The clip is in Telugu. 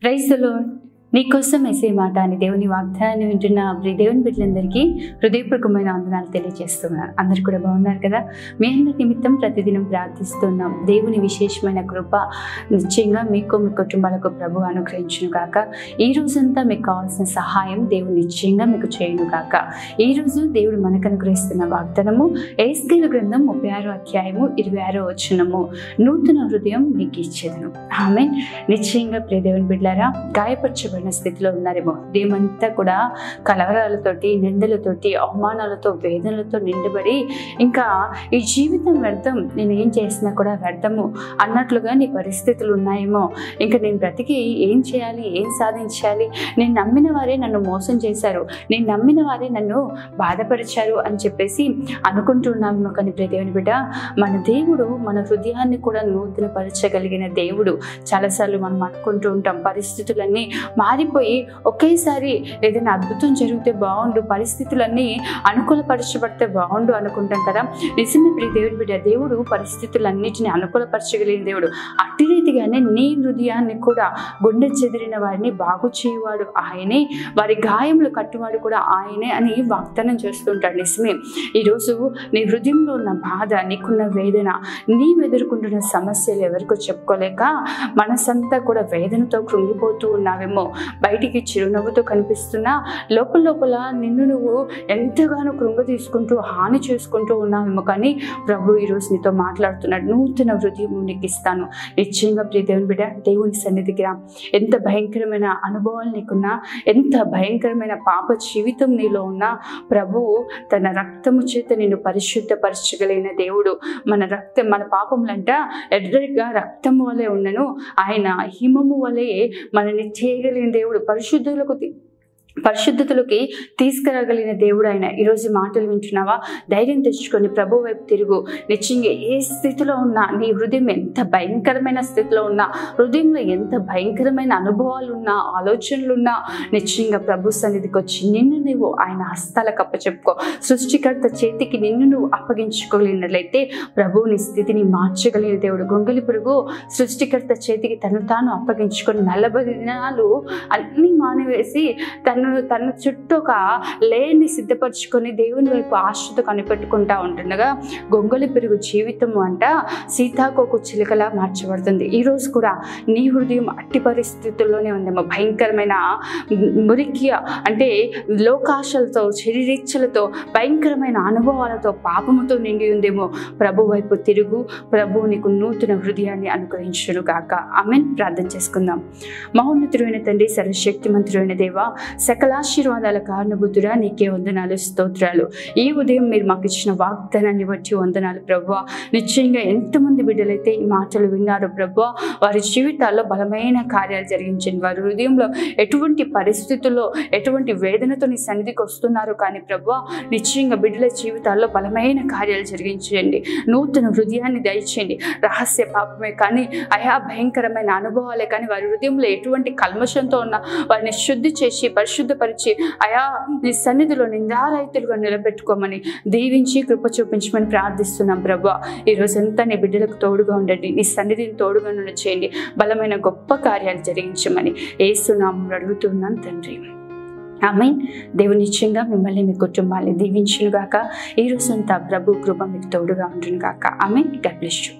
Praise the lord. నీకోసం వేసే మాట అని దేవుని వాగ్దానాన్ని వింటున్న దేవుని బిడ్డలందరికీ హృదయపూర్వకమైన వందనాలు తెలియజేస్తున్నాను. అందరు కూడా బాగున్నారు కదా? మీ అందరి నిమిత్తం ప్రతిదినం ప్రార్థిస్తున్నాం. దేవుని విశేషమైన కృప నిశ్చయంగా మీకు, మీ కుటుంబాలకు ప్రభు అనుగ్రహించును గాక. ఈ రోజంతా మీకు కావాల్సిన సహాయం దేవుడు నిశ్చయంగా మీకు చేయను గాక. ఈ రోజు దేవుడు మనకు అనుగ్రహిస్తున్న వాగ్దానము యెహెజ్కేలు గ్రంథం 36వ అధ్యాయము 26వ వచనము. నూతన హృదయం నీకు ఇచ్చేదను. ఆమేన్. నిశ్చయంగా ప్రియ దేవుని బిడ్డలారా, గాయపరచబడిన స్థితిలో ఉన్నారేమో. దేమంతా కూడా కలవరాలతోటి, నిందలతోటి, అవమానాలతో, వేదనలతో నిండబడి ఇంకా ఈ జీవితం వ్యర్థం, నేను ఏం చేసినా కూడా వ్యర్థము అన్నట్లుగా నీ పరిస్థితులు ఉన్నాయేమో. ఇంకా నేను బ్రతికి ఏం చేయాలి, ఏం సాధించాలి, నేను నమ్మిన వారే నన్ను మోసం చేశారు, నేను నమ్మిన వారే నన్ను బాధపరిచారు అని చెప్పేసి అనుకుంటున్నాము. కానీ ప్రియ దేవుని బిడ్డ, మన దేవుడు మన హృదయాన్ని కూడా నూతన పరచగలిగిన దేవుడు. చాలాసార్లు మనం అనుకుంటూ ఉంటాం, పరిస్థితులన్నీ మారిపోయి ఒకేసారి ఏదైనా అద్భుతం జరిగితే బాగుండు, పరిస్థితులన్నీ అనుకూలపరచబడితే బాగుండు అనుకుంటాం కదా. నిజమే ప్రియ దేవుని బిడ్డ, దేవుడు పరిస్థితులన్నిటిని అనుకూలపరచగలిగిన దేవుడు. అట్టి రీతిగానే నీ హృదయాన్ని కూడా, గుండె చెదిరిన వారిని బాగు చేయవాడు ఆయనే, వారి గాయములు కట్టువాడు కూడా ఆయనే అని వాగ్దానం చేస్తుంటాడు. నిజమే. ఈరోజు నీ హృదయంలో ఉన్న బాధ, నీకున్న వేదన, నీవు ఎదుర్కొంటున్న సమస్యలు ఎవరికో చెప్పుకోలేక మనసంతా కూడా వేదనతో కృంగిపోతూ ఉన్నావేమో. బయటికి చిరునవ్వుతో కనిపిస్తున్నా లోపల నిన్ను నువ్వు ఎంతగానో కృంగ తీసుకుంటూ హాని చేసుకుంటూ ఉన్నావేమో. కానీ ప్రభు ఈరోజు నీతో మాట్లాడుతున్నాడు. నూతన హృదయం నీకు ఇస్తాను. నిశ్చయంగా ప్రియ దేవుని బిడ్డ, దేవుని సన్నిధికి రా. ఎంత భయంకరమైన అనుభవాలు నీకున్నా, ఎంత భయంకరమైన పాప జీవితం నీలో ఉన్నా, ప్రభువు తన రక్తము చేత నిన్ను పరిశుద్ధపరచగలిగిన దేవుడు. మన పాపములంట ఎర్రగా రక్తము వలె ఉన్నను, ఆయన హిమము వలె మనని చేయగలిగిన దేవుడు. పరిశుద్ధతలోకి తీసుకురాగలిగిన దేవుడు ఆయన. ఈరోజు మాటలు వింటున్నావా? ధైర్యం తెచ్చుకొని ప్రభు వైపు తిరుగు. నిశ్చయంగా ఏ స్థితిలో ఉన్నా, నీ హృదయం ఎంత భయంకరమైన స్థితిలో ఉన్నా, హృదయంలో ఎంత భయంకరమైన అనుభవాలు ఉన్నా, ఆలోచనలున్నా, నిశ్చయంగా ప్రభు సన్నిధికి వచ్చి నిన్ను నువ్వు ఆయన హస్తాలకు అప్పచెప్పుకో. సృష్టికర్త చేతికి నిన్ను నువ్వు అప్పగించుకోగలిగినట్లయితే ప్రభువు నీ స్థితిని మార్చగలిగిన దేవుడు. గొంగలి పురుగు సృష్టికర్త చేతికి తాను అప్పగించుకొని 40 దినాలు అన్ని మానివేసి తన చుట్టూ ఒక లేని సిద్ధపరచుకొని దేవుని వైపు ఆశతో కనిపెట్టుకుంటా ఉంటుండగా గొంగలి పెరుగు జీవితము అంట సీతాకోక చిలుకలా మార్చబడుతుంది. ఈరోజు కూడా నీ హృదయం అట్టి పరిస్థితుల్లోనే ఉందేమో. భయంకరమైన మురికి అంటే లోకాశలతో, శరీరీచ్ఛలతో, భయంకరమైన అనుభవాలతో, పాపముతో నిండి ఉందేమో. ప్రభు వైపు తిరుగు. ప్రభు నీకు నూతన హృదయాన్ని అనుగ్రహించును గాక. ఆమేన్. ప్రార్థన చేసుకుందాం. మహోన్నతుడైన తండ్రి, సర్వశక్తిమంతుడైన దేవా, సకలాశీర్వాదాల కారణభూతుడా, నీకే వందనాలు, స్తోత్రాలు. ఈ ఉదయం మీరు మాకు ఇచ్చిన వాగ్దానాన్ని బట్టి వందనాలు ప్రభువా. నిశ్చయంగా ఎంతమంది బిడ్డలైతే ఈ మాటలు విన్నారో ప్రభువా, వారి జీవితాల్లో బలమైన కార్యాలు జరిగించండి. వారి హృదయంలో ఎటువంటి పరిస్థితుల్లో, ఎటువంటి వేదనతో నీ సన్నిధికి వస్తున్నారు కానీ ప్రభువా, నిశ్చయంగా బిడ్డల జీవితాల్లో బలమైన కార్యాలు జరిగించండి. నూతన హృదయాన్ని దయచేయండి. రహస్య పాపమే కానీ, అయా భయంకరమైన అనుభవాలే కానీ, వారి హృదయంలో ఎటువంటి కల్మషంతో ఉన్న వారిని శుద్ధి చేసి, పరిశుద్ధపరిచి అయా నీ సన్నిధిలో నిందారహితులుగా నిలబెట్టుకోమని, దీవించి కృప చూపించమని ప్రార్థిస్తున్నాం ప్రభువా. ఈ రోజంతా నీ బిడ్డలకు తోడుగా ఉండండి. నీ సన్నిధిని తోడుగా చేయండి. బలమైన గొప్ప కార్యాలు జరిగించమని యేసు నామములో అడుగుతున్నాను తండ్రి. ఆమేన్. దేవుని నిశ్చయంగా మిమ్మల్ని, మీ కుటుంబాన్ని దీవించును గాక. ఈ రోజంతా ప్రభు కృప మీకు తోడుగా ఉండును గాక. ఆమేన్. God bless you.